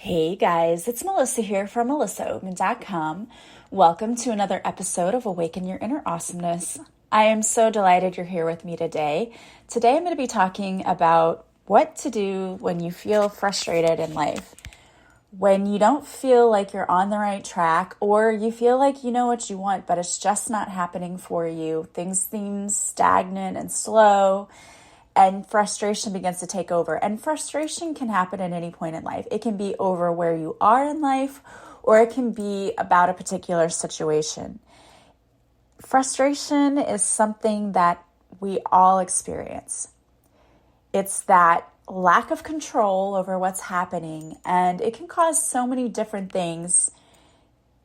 Hey guys, it's Melissa here from melissaoatman.com. Welcome to another episode of Awaken Your Inner Awesomeness. I am so delighted you're here with me today. Today I'm going to be talking about what to do when you feel frustrated in life. When you don't feel like you're on the right track, or you feel like you know what you want, but it's just not happening for you. Things seem stagnant and slow, and frustration begins to take over. And frustration can happen at any point in life. It can be over where you are in life, or it can be about a particular situation. Frustration is something that we all experience. It's that lack of control over what's happening, and it can cause so many different things.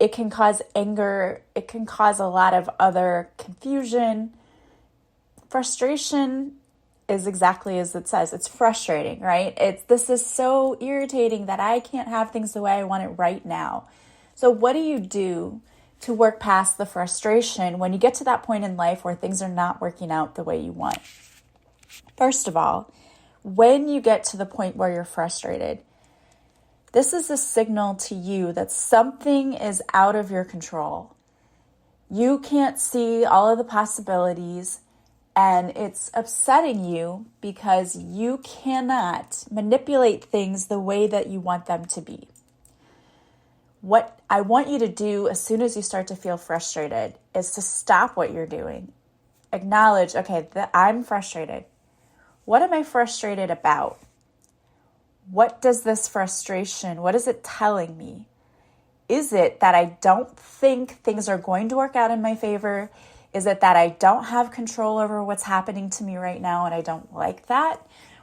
It can cause anger. It can cause a lot of other confusion. Frustration is exactly as it says. It's frustrating, right? This is so irritating that I can't have things the way I want it right now. So what do you do to work past the frustration when you get to that point in life where things are not working out the way you want? First of all, when you get to the point where you're frustrated, this is a signal to you that something is out of your control. You can't see all of the possibilities, and it's upsetting you because you cannot manipulate things the way that you want them to be. What I want you to do as soon as you start to feel frustrated is to stop what you're doing. Acknowledge, okay, I'm frustrated. What am I frustrated about? What does this frustration, what is it telling me? Is it that I don't think things are going to work out in my favor? Is it that I don't have control over what's happening to me right now and I don't like that?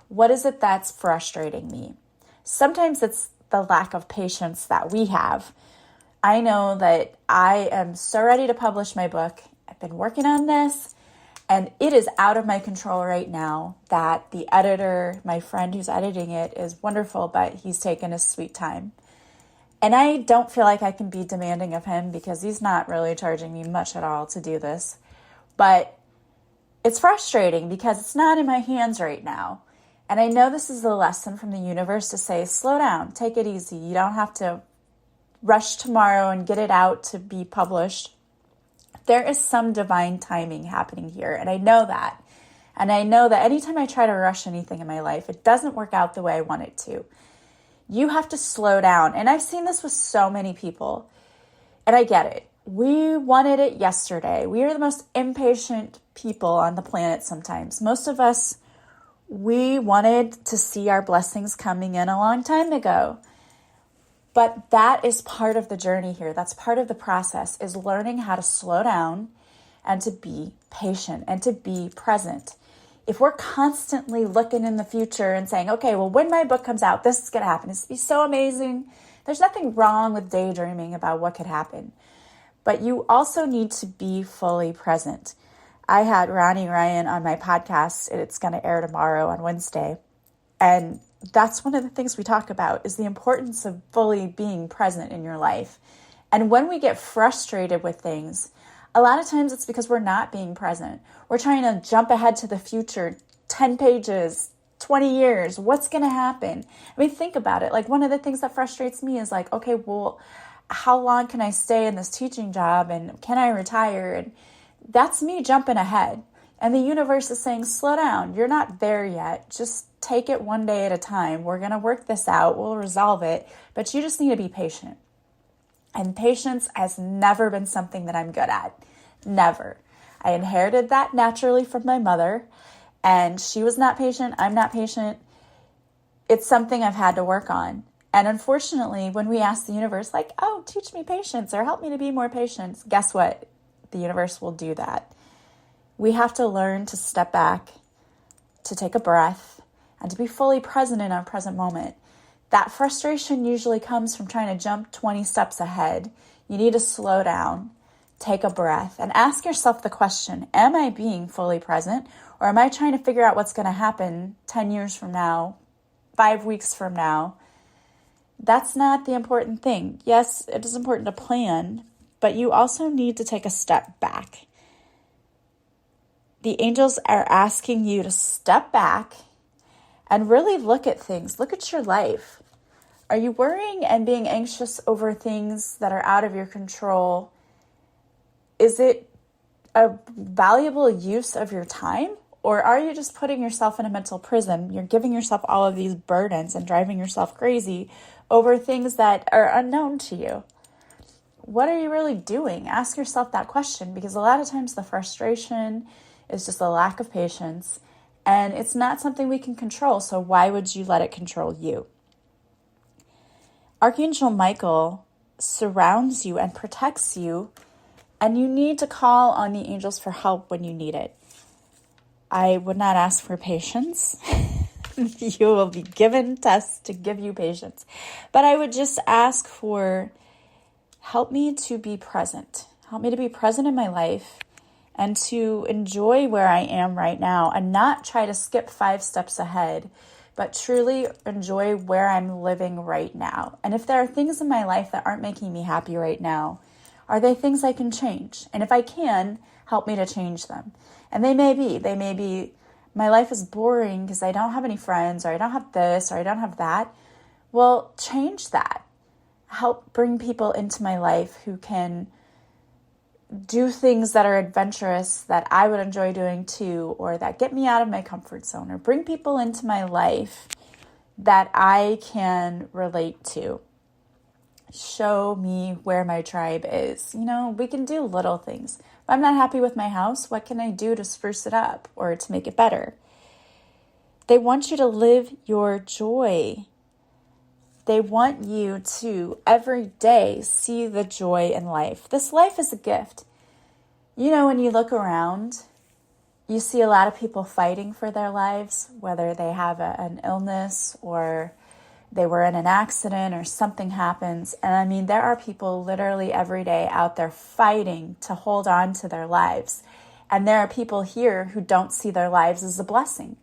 What is it that's frustrating me? Sometimes it's the lack of patience that we have. I know that I am so ready to publish my book. I've been working on this, and it is out of my control right now that the editor, my friend who's editing it, is wonderful, but he's taken his sweet time. And I don't feel like I can be demanding of him because he's not really charging me much at all to do this. But it's frustrating because it's not in my hands right now. And I know this is a lesson from the universe to say, slow down, take it easy. You don't have to rush tomorrow and get it out to be published. There is some divine timing happening here, and I know that. And I know that anytime I try to rush anything in my life, it doesn't work out the way I want it to. You have to slow down. And I've seen this with so many people. And I get it. We wanted it yesterday. We are the most impatient people on the planet sometimes. Most of us, we wanted to see our blessings coming in a long time ago. But that is part of the journey here. That's part of the process, is learning how to slow down and to be patient and to be present. If we're constantly looking in the future and saying, okay, well, when my book comes out, this is going to happen. It's going to be so amazing. There's nothing wrong with daydreaming about what could happen. But you also need to be fully present. I had Ronnie Ryan on my podcast. It's going to air tomorrow on Wednesday. And that's one of the things we talk about, is the importance of fully being present in your life. And when we get frustrated with things, a lot of times it's because we're not being present. We're trying to jump ahead to the future, 10 pages, 20 years. What's going to happen? I mean, think about it. Like, one of the things that frustrates me is like, okay, well, how long can I stay in this teaching job? And can I retire? And that's me jumping ahead. And the universe is saying, slow down. You're not there yet. Just take it one day at a time. We're going to work this out. We'll resolve it. But you just need to be patient. And patience has never been something that I'm good at. Never. I inherited that naturally from my mother, and she was not patient. I'm not patient. It's something I've had to work on. And unfortunately, when we ask the universe, like, oh, teach me patience or help me to be more patient, guess what? The universe will do that. We have to learn to step back, to take a breath, and to be fully present in our present moment. That frustration usually comes from trying to jump 20 steps ahead. You need to slow down, take a breath, and ask yourself the question, am I being fully present, or am I trying to figure out what's going to happen 10 years from now, 5 weeks from now? That's not the important thing. Yes, it is important to plan, but you also need to take a step back. The angels are asking you to step back and really look at things. Look at your life. Are you worrying and being anxious over things that are out of your control? Is it a valuable use of your time? Or are you just putting yourself in a mental prison? You're giving yourself all of these burdens and driving yourself crazy over things that are unknown to you. What are you really doing? Ask yourself that question, because a lot of times the frustration is just a lack of patience, and it's not something we can control. So why would you let it control you? Archangel Michael surrounds you and protects you, and you need to call on the angels for help when you need it. I would not ask for patience. You will be given tests to give you patience. But I would just ask for, help me to be present. Help me to be present in my life and to enjoy where I am right now and not try to skip 5 steps ahead, but truly enjoy where I'm living right now. And if there are things in my life that aren't making me happy right now, are they things I can change? And if I can, help me to change them. And they may be, my life is boring because I don't have any friends, or I don't have this, or I don't have that. Well, change that. Help bring people into my life who can do things that are adventurous that I would enjoy doing too, or that get me out of my comfort zone, or bring people into my life that I can relate to. Show me where my tribe is. We can do little things. If I'm not happy with my house, what can I do to spruce it up or to make it better? They want you to live your joy. They want you to every day see the joy in life. This life is a gift. When you look around, you see a lot of people fighting for their lives, whether they have an illness or they were in an accident or something happens. And there are people literally every day out there fighting to hold on to their lives. And there are people here who don't see their lives as a blessing.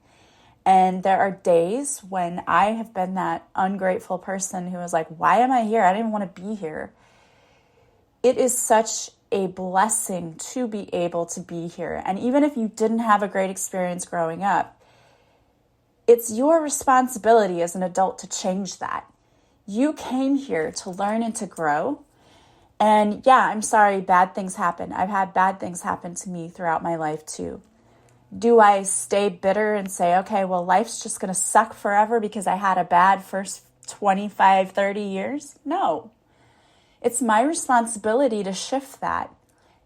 And there are days when I have been that ungrateful person who is like, why am I here? I didn't want to be here. It is such a blessing to be able to be here. And even if you didn't have a great experience growing up, it's your responsibility as an adult to change that. You came here to learn and to grow. And yeah, I'm sorry, bad things happen. I've had bad things happen to me throughout my life too. Do I stay bitter and say, okay, well, life's just going to suck forever because I had a bad first 25, 30 years? No. It's my responsibility to shift that.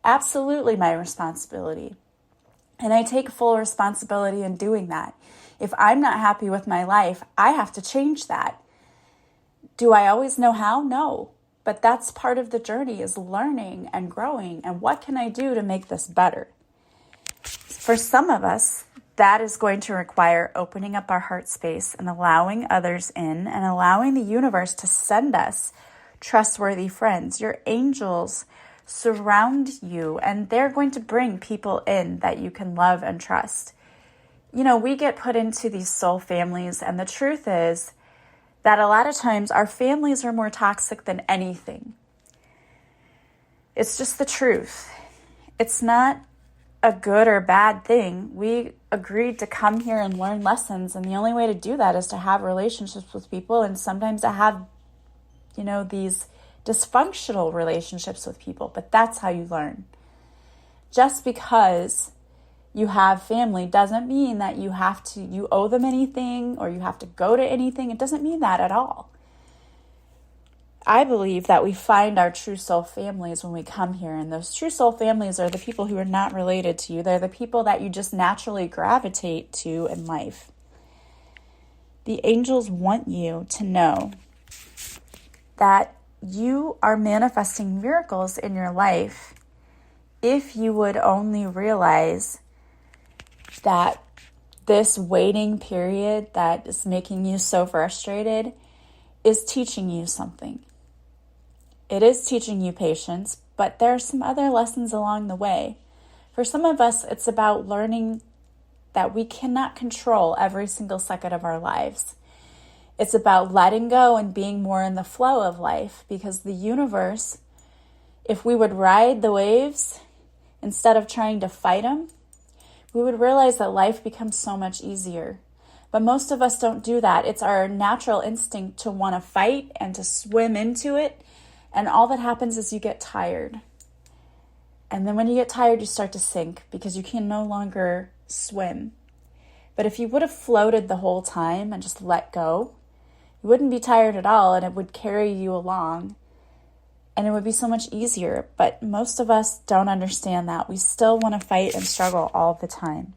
Absolutely my responsibility. And I take full responsibility in doing that. If I'm not happy with my life, I have to change that. Do I always know how? No. But that's part of the journey, is learning and growing. And what can I do to make this better? For some of us, that is going to require opening up our heart space and allowing others in and allowing the universe to send us trustworthy friends. Your angels surround you, and they're going to bring people in that you can love and trust. We get put into these soul families, and the truth is that a lot of times our families are more toxic than anything. It's just the truth. It's not a good or bad thing. We agreed to come here and learn lessons, and the only way to do that is to have relationships with people, and sometimes to have, these dysfunctional relationships with people, but that's how you learn. Just because you have family doesn't mean that you owe them anything or you have to go to anything. It doesn't mean that at all. I believe that we find our true soul families when we come here, and those true soul families are the people who are not related to you. They're the people that you just naturally gravitate to in life. The angels want you to know that you are manifesting miracles in your life if you would only realize that this waiting period that is making you so frustrated is teaching you something. It is teaching you patience, but there are some other lessons along the way. For some of us, it's about learning that we cannot control every single second of our lives. It's about letting go and being more in the flow of life, because the universe, if we would ride the waves instead of trying to fight them, we would realize that life becomes so much easier. But most of us don't do that. It's our natural instinct to want to fight and to swim into it. And all that happens is you get tired. And then when you get tired, you start to sink because you can no longer swim. But if you would have floated the whole time and just let go, you wouldn't be tired at all, and it would carry you along. And it would be so much easier. But most of us don't understand that. We still want to fight and struggle all the time.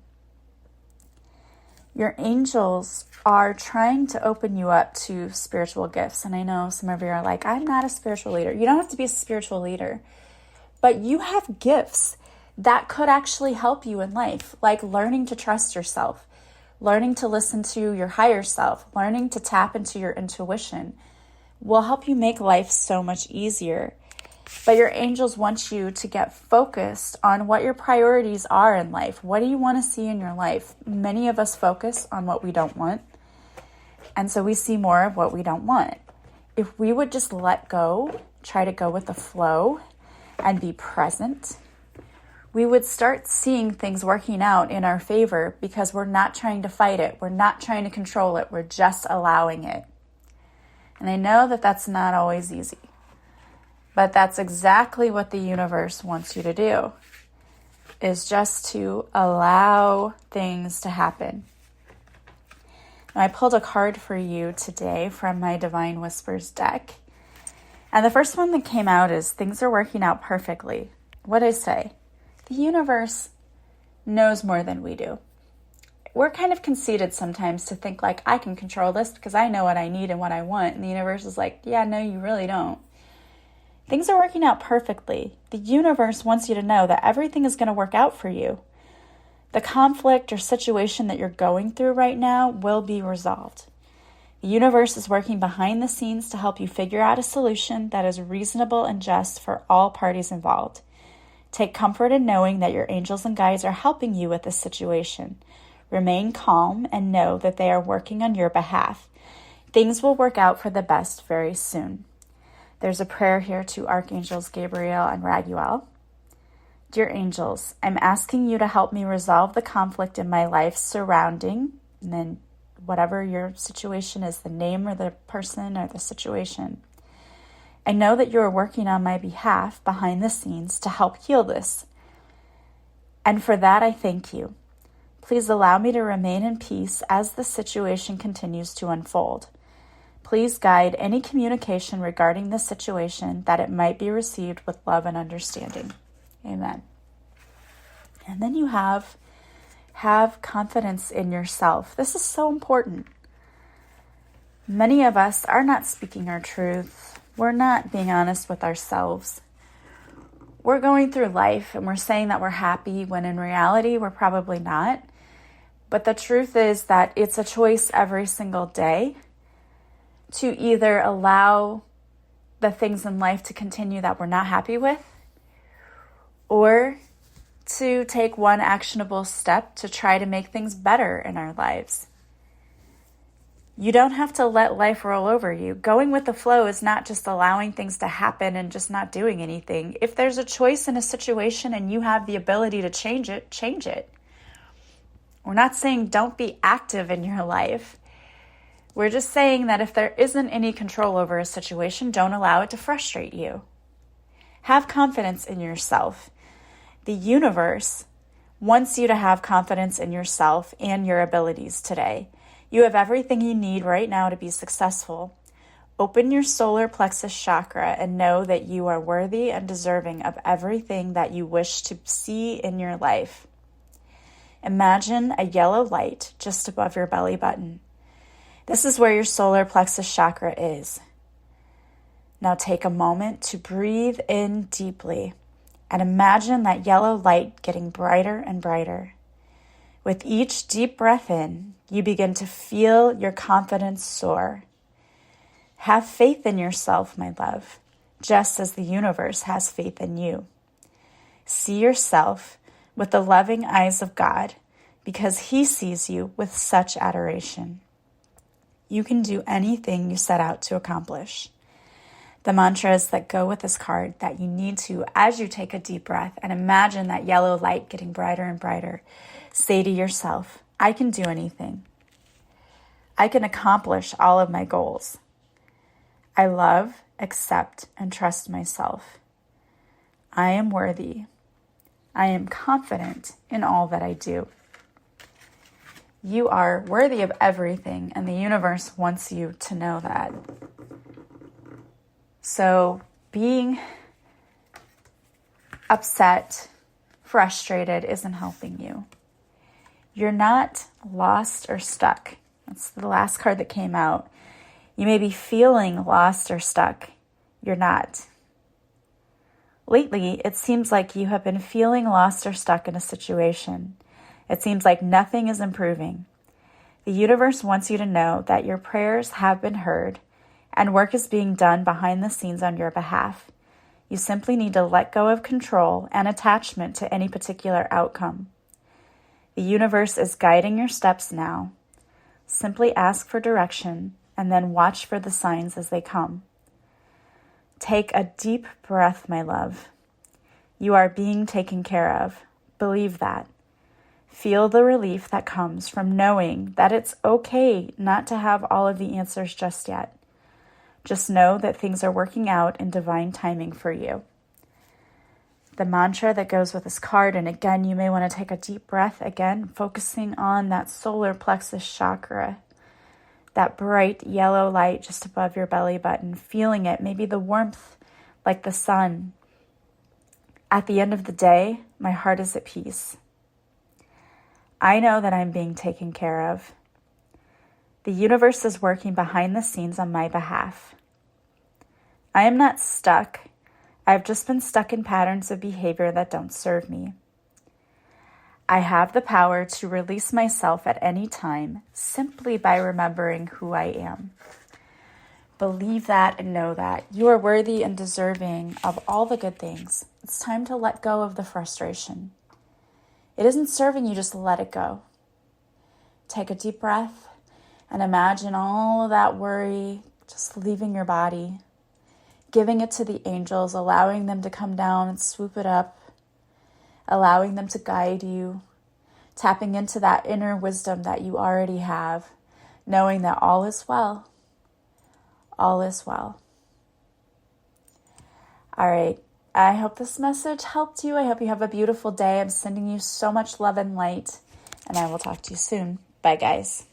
Your angels are trying to open you up to spiritual gifts. And I know some of you are like, I'm not a spiritual leader. You don't have to be a spiritual leader. But you have gifts that could actually help you in life, like learning to trust yourself, learning to listen to your higher self, learning to tap into your intuition will help you make life so much easier. But your angels want you to get focused on what your priorities are in life. What do you want to see in your life? Many of us focus on what we don't want, and so we see more of what we don't want. If we would just let go, try to go with the flow, and be present, we would start seeing things working out in our favor because we're not trying to fight it. We're not trying to control it. We're just allowing it. And I know that that's not always easy, but that's exactly what the universe wants you to do, is just to allow things to happen. Now, I pulled a card for you today from my Divine Whispers deck. And the first one that came out is things are working out perfectly. What did I say? The universe knows more than we do. We're kind of conceited sometimes to think like, I can control this because I know what I need and what I want. And the universe is like, yeah, no, you really don't. Things are working out perfectly. The universe wants you to know that everything is going to work out for you. The conflict or situation that you're going through right now will be resolved. The universe is working behind the scenes to help you figure out a solution that is reasonable and just for all parties involved. Take comfort in knowing that your angels and guides are helping you with this situation. Remain calm and know that they are working on your behalf. Things will work out for the best very soon. There's a prayer here to Archangels Gabriel and Raguel. Dear angels, I'm asking you to help me resolve the conflict in my life surrounding, and then whatever your situation is, the name or the person or the situation. I know that you are working on my behalf behind the scenes to help heal this. And for that, I thank you. Please allow me to remain in peace as the situation continues to unfold. Please guide any communication regarding this situation that it might be received with love and understanding. Amen. And then you have confidence in yourself. This is so important. Many of us are not speaking our truth. We're not being honest with ourselves. We're going through life and we're saying that we're happy when in reality we're probably not. But the truth is that it's a choice every single day to either allow the things in life to continue that we're not happy with, or to take one actionable step to try to make things better in our lives. You don't have to let life roll over you. Going with the flow is not just allowing things to happen and just not doing anything. If there's a choice in a situation and you have the ability to change it, change it. We're not saying don't be active in your life. We're just saying that if there isn't any control over a situation, don't allow it to frustrate you. Have confidence in yourself. The universe wants you to have confidence in yourself and your abilities today. You have everything you need right now to be successful. Open your solar plexus chakra and know that you are worthy and deserving of everything that you wish to see in your life. Imagine a yellow light just above your belly button. This is where your solar plexus chakra is. Now take a moment to breathe in deeply and imagine that yellow light getting brighter and brighter. With each deep breath in, you begin to feel your confidence soar. Have faith in yourself, my love, just as the universe has faith in you. See yourself with the loving eyes of God because He sees you with such adoration. You can do anything you set out to accomplish. The mantras that go with this card that you need to, as you take a deep breath and imagine that yellow light getting brighter and brighter, say to yourself, I can do anything. I can accomplish all of my goals. I love, accept, and trust myself. I am worthy. I am confident in all that I do. You are worthy of everything, and the universe wants you to know that. So being upset, frustrated isn't helping you. You're not lost or stuck. That's the last card that came out. You may be feeling lost or stuck. You're not. Lately, it seems like you have been feeling lost or stuck in a situation. It seems like nothing is improving. The universe wants you to know that your prayers have been heard and work is being done behind the scenes on your behalf. You simply need to let go of control and attachment to any particular outcome. The universe is guiding your steps now. Simply ask for direction and then watch for the signs as they come. Take a deep breath, my love. You are being taken care of. Believe that. Feel the relief that comes from knowing that it's okay not to have all of the answers just yet. Just know that things are working out in divine timing for you. The mantra that goes with this card, and again, you may want to take a deep breath, again, focusing on that solar plexus chakra, that bright yellow light just above your belly button, feeling it, maybe the warmth like the sun. At the end of the day, my heart is at peace. I know that I'm being taken care of. The universe is working behind the scenes on my behalf. I am not stuck. I've just been stuck in patterns of behavior that don't serve me. I have the power to release myself at any time simply by remembering who I am. Believe that and know that. You are worthy and deserving of all the good things. It's time to let go of the frustration. It isn't serving you, just let it go. Take a deep breath and imagine all of that worry just leaving your body, giving it to the angels, allowing them to come down and swoop it up, allowing them to guide you, tapping into that inner wisdom that you already have, knowing that all is well. All is well. All right. I hope this message helped you. I hope you have a beautiful day. I'm sending you so much love and light, and I will talk to you soon. Bye, guys.